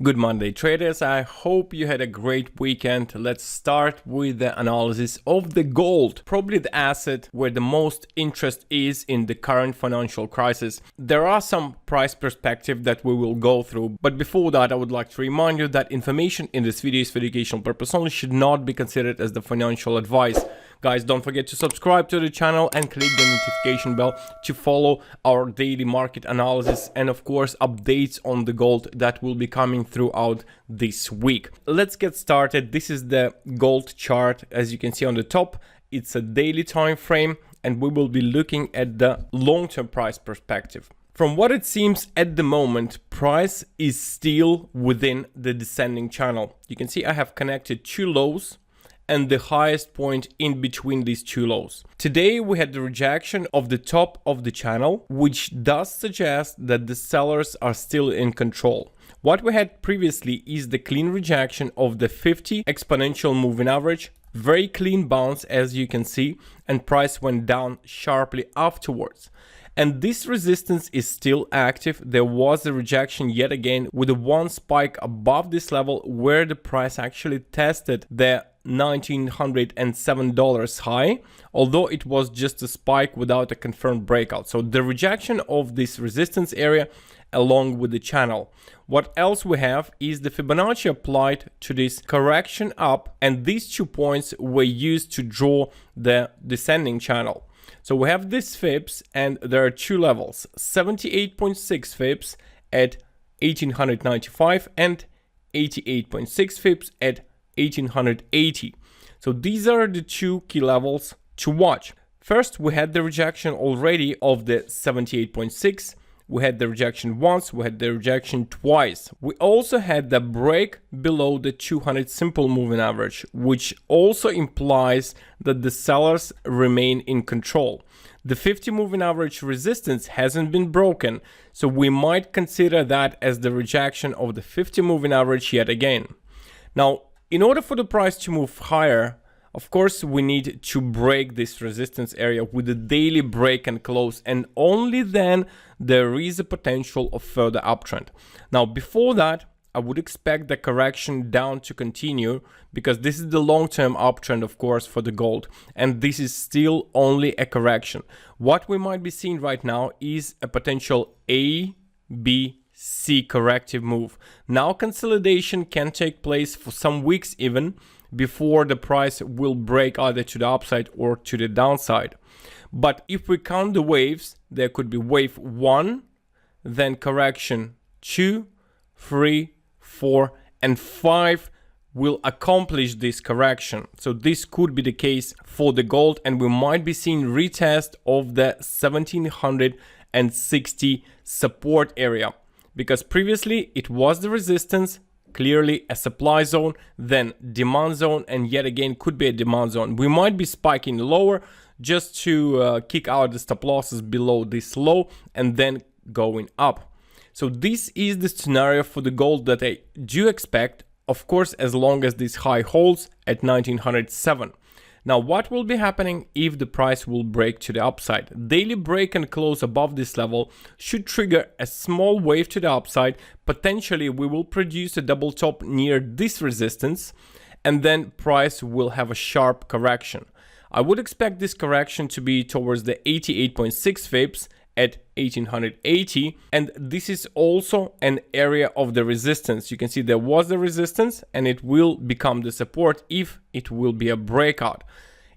Good Monday traders, I hope you had a great weekend. Let's start with the analysis of the gold, probably the asset where the most interest is in the current financial crisis. There are some price perspective that we will go through, but before that I would like to remind you that information in this video is for educational purpose only, should not be considered as the financial advice. Guys, don't forget to subscribe to the channel and click the notification bell to follow our daily market analysis and of course updates on the gold that will be coming throughout this week. Let's get started. This is the gold chart. As you can see on the top, it's a daily time frame and we will be looking at the long-term price perspective. From what it seems at the moment, price is still within the descending channel. You can see I have connected two lows and the highest point in between these two lows. Today we had the rejection of the top of the channel, which does suggest that the sellers are still in control. What we had previously is the clean rejection of the 50 exponential moving average, very clean bounce as you can see, and price went down sharply afterwards. And this resistance is still active. There was a rejection yet again with a one spike above this level where the price actually tested the $1,907 high, although it was just a spike without a confirmed breakout. So the rejection of this resistance area along with the channel. What else we have is the Fibonacci applied to this correction up, and these 2 points were used to draw the descending channel. So we have this Fibs and there are two levels, 78.6 Fibs at 1895 and 88.6 Fibs at 1880. So these are the two key levels to watch. First, we had the rejection already of the 78.6. We had the rejection once, we had the rejection twice. We also had the break below the 200 simple moving average, which also implies that the sellers remain in control. The 50 moving average resistance hasn't been broken, so we might consider that as the rejection of the 50 moving average yet again. Now, in order for the price to move higher, of course, we need to break this resistance area with a daily break and close, and only then there is a potential of further uptrend. Now, before that, I would expect the correction down to continue because this is the long-term uptrend, of course, for the gold, and this is still only a correction. What we might be seeing right now is a potential A, B, C corrective move. Now consolidation can take place for some weeks even before the price will break either to the upside or to the downside. But if we count the waves, there could be wave 1, then correction 2, 3, 4 and 5 will accomplish this correction. So this could be the case for the gold, and we might be seeing retest of the 1760 support area, because previously it was the resistance, clearly a supply zone, then demand zone, and yet again could be a demand zone. We might be spiking lower just to kick out the stop losses below this low and then going up. So this is the scenario for the gold that I do expect, of course, as long as this high holds at 1907. Now, what will be happening if the price will break to the upside? Daily break and close above this level should trigger a small wave to the upside. Potentially, we will produce a double top near this resistance, and then price will have a sharp correction. I would expect this correction to be towards the 88.6 Fibs at 1880, and this is also an area of the resistance. You can see there was the resistance and it will become the support if it will be a breakout.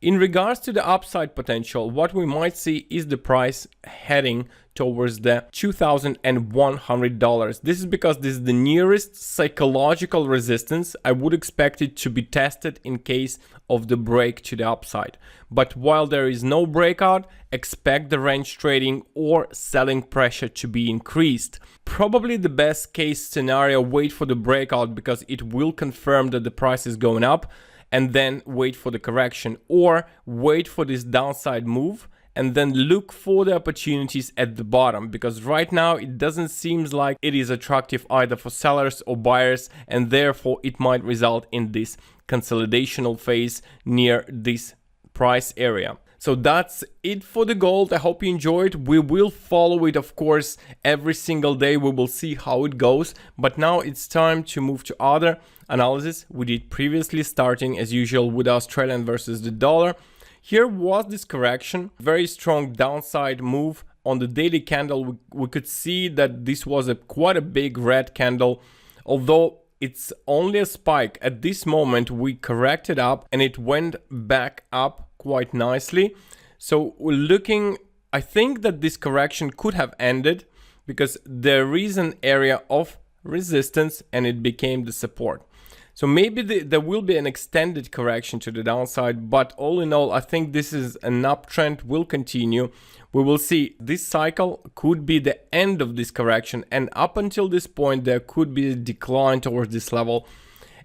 In regards to the upside potential, what we might see is the price heading towards the $2,100. This is because this is the nearest psychological resistance. I would expect it to be tested in case of the break to the upside. But while there is no breakout, expect the range trading or selling pressure to be increased. Probably the best case scenario, wait for the breakout because it will confirm that the price is going up, and then wait for the correction, or wait for this downside move and then look for the opportunities at the bottom, because right now it doesn't seem like it is attractive either for sellers or buyers, and therefore it might result in this consolidational phase near this price area. So that's it for the gold. I hope you enjoyed. We will follow it, of course, every single day. We will see how it goes. But now it's time to move to other analysis we did previously, starting as usual with Australian versus the dollar. Here was this correction, very strong downside move. On the daily candle, we could see that this was quite a big red candle, although it's only a spike. At this moment, we corrected up and it went back up quite nicely. So we're looking, I think that this correction could have ended because there is an area of resistance and it became the support. So maybe there will be an extended correction to the downside, but all in all, I think this is an uptrend, will continue. We will see. This cycle could be the end of this correction, and up until this point, there could be a decline towards this level.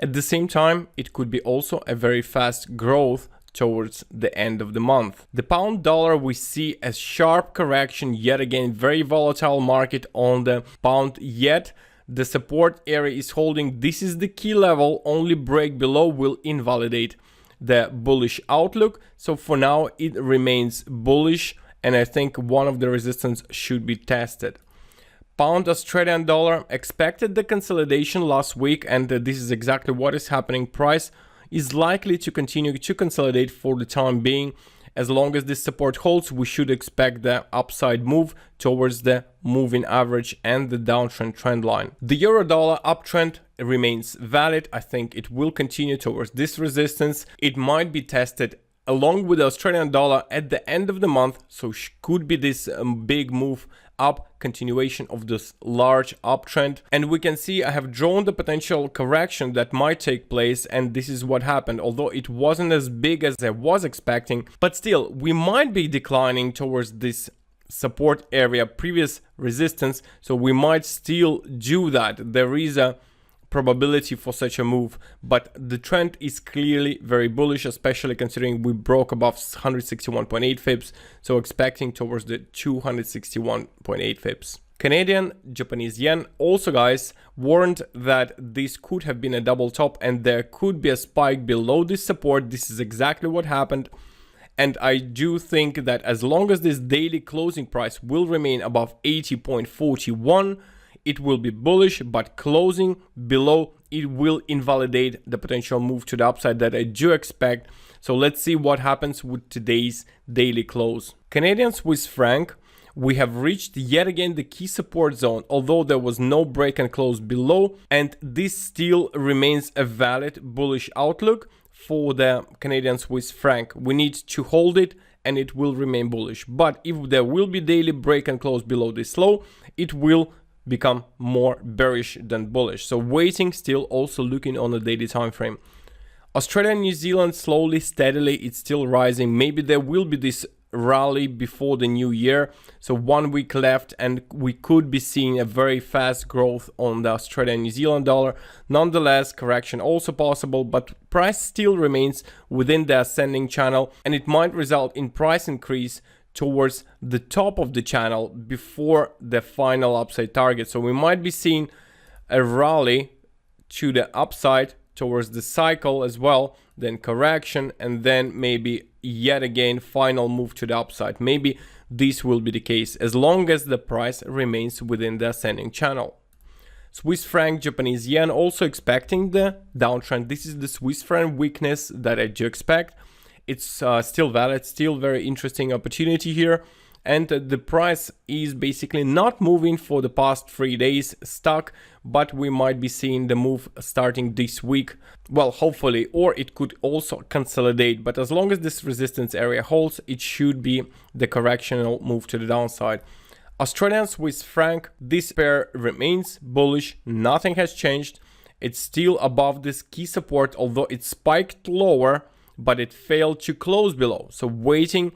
At the same time, it could be also a very fast growth towards the end of the month. The pound dollar, we see a sharp correction, yet again, very volatile market on the pound, yet the support area is holding. This is the key level. Only break below will invalidate the bullish outlook. So for now, it remains bullish, and I think one of the resistance should be tested. Pound Australian dollar expected the consolidation last week, and this is exactly what is happening. Price is likely to continue to consolidate for the time being. As long as this support holds, we should expect the upside move towards the moving average and the downtrend trend line. The euro dollar uptrend remains valid. I think it will continue towards this resistance. It might be tested along with the Australian dollar at the end of the month, so could be this big move up, continuation of this large uptrend. And we can see I have drawn the potential correction that might take place, and this is what happened. Although it wasn't as big as I was expecting, but still we might be declining towards this support area, previous resistance, so we might still do that. There is a probability for such a move, but the trend is clearly very bullish, especially considering we broke above 161.8 fips, so expecting towards the 261.8 fips. Canadian, Japanese yen also, guys, warned that this could have been a double top and there could be a spike below this support. This is exactly what happened. And I do think that as long as this daily closing price will remain above 80.41, it will be bullish, but closing below, it will invalidate the potential move to the upside that I do expect. So let's see what happens with today's daily close. Canadian Swiss franc, we have reached yet again the key support zone, although there was no break and close below, and this still remains a valid bullish outlook for the Canadian Swiss franc. We need to hold it and it will remain bullish. But if there will be daily break and close below this low, it will become more bearish than bullish. So waiting, still also looking on a daily time frame. Australia, New Zealand, slowly, steadily, it's still rising. Maybe there will be this rally before the new year. So 1 week left and we could be seeing a very fast growth on the Australian New Zealand dollar. Nonetheless, correction also possible, but price still remains within the ascending channel, and it might result in price increase towards the top of the channel before the final upside target. So we might be seeing a rally to the upside towards the cycle as well, then correction, and then maybe yet again final move to the upside. Maybe this will be the case as long as the price remains within the ascending channel. Swiss franc, Japanese yen, also expecting the downtrend. This is the Swiss franc weakness that I do expect. It's still valid, still very interesting opportunity here. And the price is basically not moving for the past 3 days, stuck, but we might be seeing the move starting this week. Well, hopefully, or it could also consolidate. But as long as this resistance area holds, it should be the correctional move to the downside. Australian Swiss franc, this pair remains bullish, nothing has changed. It's still above this key support, although it spiked lower, but it failed to close below. So waiting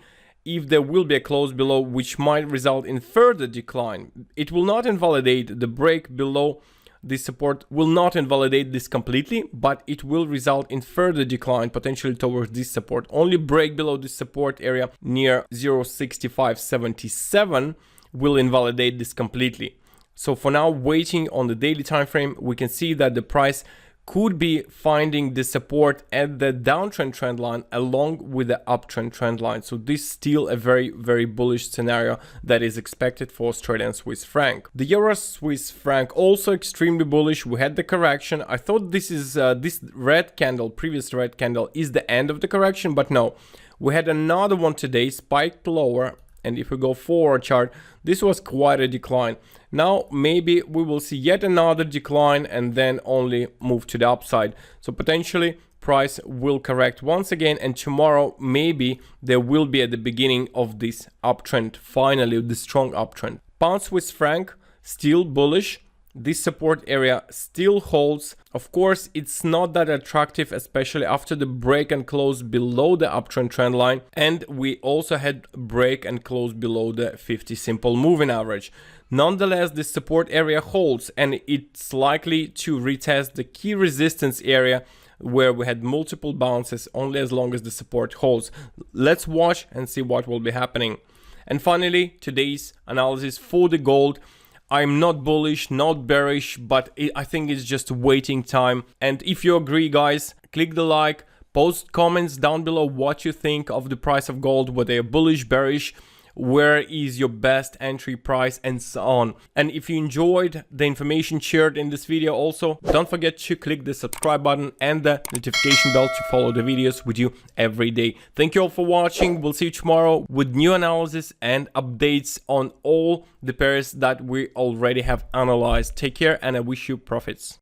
if there will be a close below, which might result in further decline. It will not invalidate the break below this support, will not invalidate this completely, but it will result in further decline potentially towards this support. Only break below this support area near 0.6577 will invalidate this completely. So for now, waiting on the daily time frame, we can see that the price could be finding the support at the downtrend trend line along with the uptrend trend line. So this is still a very, very bullish scenario that is expected for Australian Swiss franc. The Euro Swiss franc also extremely bullish. We had the correction. I thought this is this red candle, previous red candle, is the end of the correction, but no. We had another one today, spiked lower, and if we go forward chart, this was quite a decline. Now maybe we will see yet another decline and then only move to the upside. So potentially price will correct once again, and tomorrow maybe there will be at the beginning of this uptrend, finally the strong uptrend. Pound Swiss franc still bullish. This support area still holds. Of course, it's not that attractive, especially after the break and close below the uptrend trend line. And we also had break and close below the 50 simple moving average. Nonetheless, this support area holds, and it's likely to retest the key resistance area where we had multiple bounces only as long as the support holds. Let's watch and see what will be happening. And finally, today's analysis for the gold. I'm not bullish, not bearish, but I think it's just waiting time. And if you agree, guys, click the like, post comments down below what you think of the price of gold, whether you're bullish, bearish, where is your best entry price, and so on. And if you enjoyed the information shared in this video also, don't forget to click the subscribe button and the notification bell to follow the videos with you every day. Thank you all for watching. We'll see you tomorrow with new analysis and updates on all the pairs that we already have analyzed. Take care, and I wish you profits.